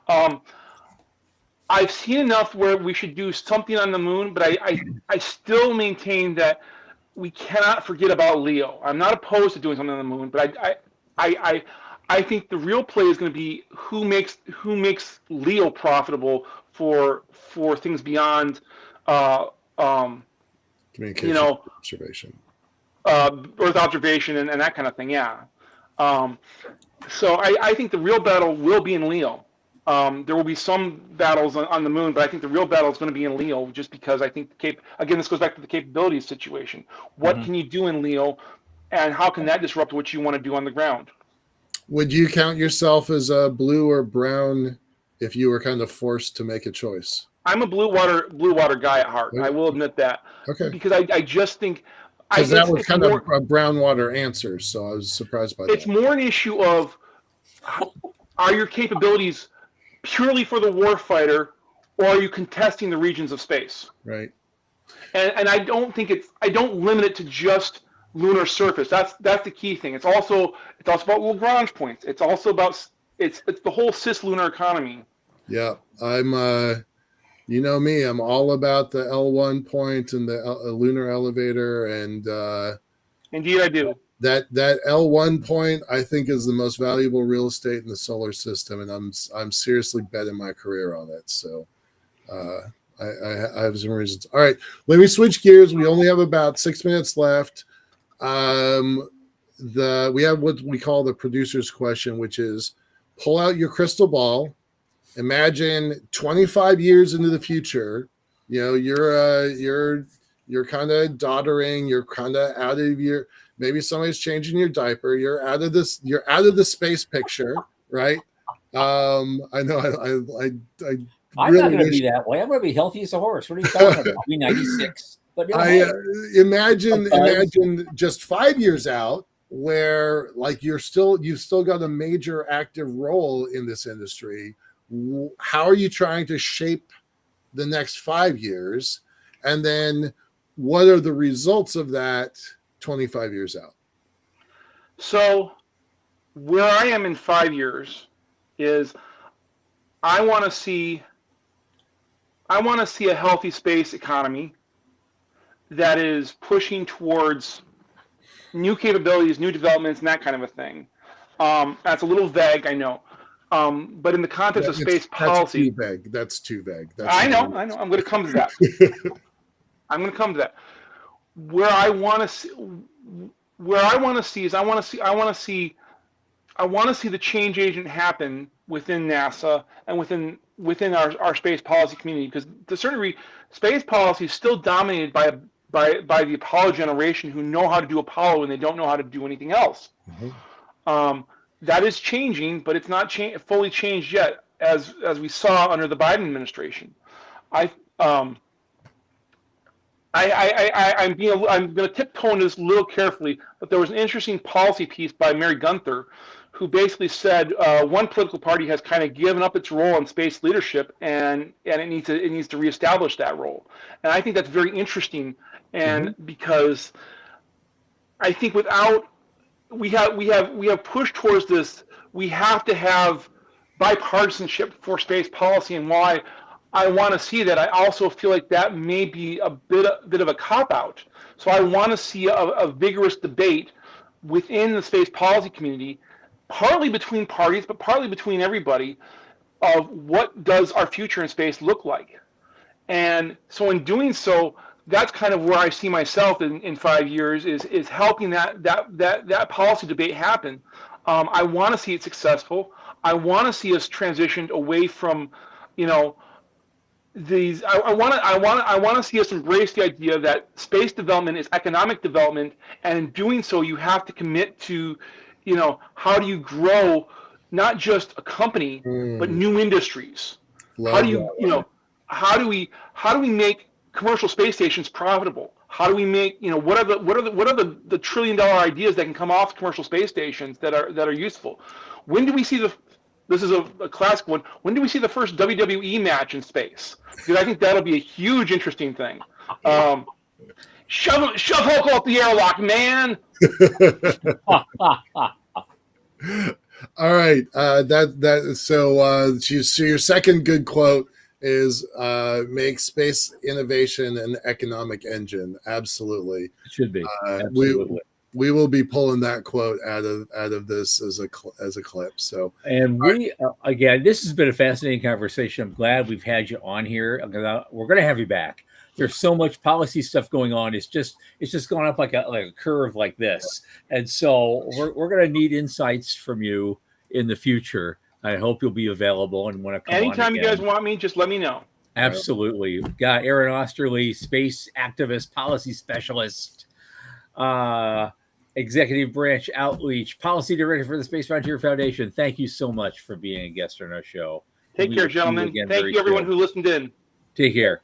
I've seen enough where we should do something on the moon, but I still maintain that we cannot forget about LEO. I'm not opposed to doing something on the moon, but I think the real play is going to be who makes LEO profitable for things beyond communication, observation, Earth observation, and that kind of thing. Yeah. So I think the real battle will be in LEO. There will be some battles on the moon, but I think the real battle is going to be in LEO, just because I think again, this goes back to the capabilities situation. What can you do in LEO, and how can that disrupt what you want to do on the ground? Would you count yourself as a blue or brown if you were kind of forced to make a choice? I'm a blue water guy at heart. I will admit that. Okay. Because I just think because that was kind of a brown water answer, so I was surprised by that. It's more an issue of, are your capabilities purely for the warfighter, or are you contesting the regions of space? Right. And I don't limit it to just lunar surface. That's the key thing. It's also about Lagrange points. It's also about it's the whole CisLunar economy. Yeah, I'm you know me, I'm all about the L1 point and the lunar elevator, and indeed I do. That L1 point I think is the most valuable real estate in the solar system, and I'm seriously betting my career on it. So I have some reasons. All right, let me switch gears. We only have about 6 minutes left. We have what we call the producer's question, which is pull out your crystal ball imagine 25 years into the future, you know, you're kind of doddering, you're kind of out of your, maybe somebody's changing your diaper, you're out of the space picture, right? I know I I'm really not going to wish be that way. I'm going to be healthy as a horse. What are you talking about? I'll be 96. But I imagine just 5 years out where like you've still got a major active role in this industry. How are you trying to shape the next 5 years? And then what are the results of that 25 years out? So where I am in 5 years is I want to see a healthy space economy that is pushing towards new capabilities, new developments, and that kind of a thing. That's a little vague, I know. But in the context of space policy, That's too vague. I know. I'm going to come to that. Where I want to see is I want to see the change agent happen within NASA and within our space policy community, because to a certain degree, space policy is still dominated by the Apollo generation, who know how to do Apollo and they don't know how to do anything else. Mm-hmm. That is changing, but it's not fully changed yet, as we saw under the Biden administration. I'm going to tiptoe into this a little carefully, but there was an interesting policy piece by Mary Gunther, who basically said one political party has kind of given up its role in space leadership, and it needs to reestablish that role. And I think that's very interesting, and because I think we have pushed towards this, we have to have bipartisanship for space policy, and why I want to see that. I also feel like that may be a bit of a cop-out. So I want to see a vigorous debate within the space policy community, partly between parties, but partly between everybody, of what does our future in space look like. And so in doing so, that's kind of where I see myself in 5 years, is helping that policy debate happen. I want to see it successful. I want to see us transitioned away from, these. I want to see us embrace the idea that space development is economic development, and in doing so, you have to commit to, how do you grow not just a company but new industries? How do we make commercial space stations profitable? How do we make, what are the $1 trillion ideas that can come off commercial space stations that are useful? When do we see this is a classic one, when do we see the first WWE match in space? Because I think that'll be a huge, interesting thing. Shove Hulk off the airlock, man. All right. So your second good quote is make space innovation an economic engine. Absolutely. It should be. Absolutely. We will be pulling that quote out of this as a clip. So, and we again, this has been a fascinating conversation. I'm glad we've had you on here. We're going to have you back. There's so much policy stuff going on. It's just going up like a curve like this. And so we're going to need insights from you in the future. I hope you'll be available and want to come anytime on you guys want me, just let me know. Absolutely. We've got Aaron Oesterle, space activist, policy specialist, executive branch outreach, policy director for the Space Frontier Foundation. Thank you so much for being a guest on our show. Take care, gentlemen. Thank you, everyone who listened in. Take care.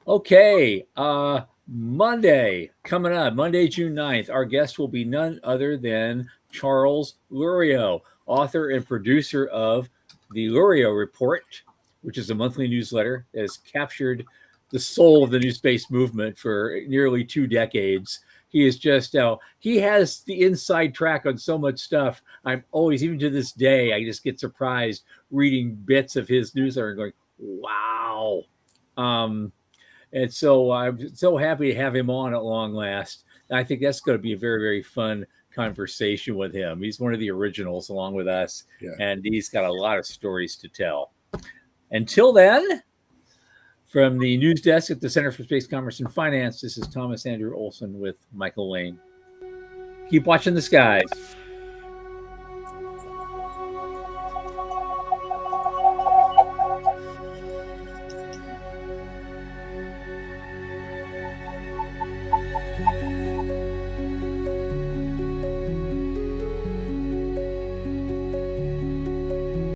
Okay. Monday coming up, Monday, June 9th. Our guest will be none other than Charles Lurio, author and producer of the Lurio Report, which is a monthly newsletter that has captured the soul of the new space movement for nearly 2 decades. He is just he has the inside track on so much stuff. I'm always, even to this day, I just get surprised reading bits of his newsletter and going, wow. And so I'm so happy to have him on at long last. I think that's going to be a very, very fun conversation with him. He's one of the originals along with us, and he's got a lot of stories to tell. Until then, from the news desk at the Center for Space Commerce and Finance, this is Thomas Andrew Olson with Michael Lane. Keep watching the skies.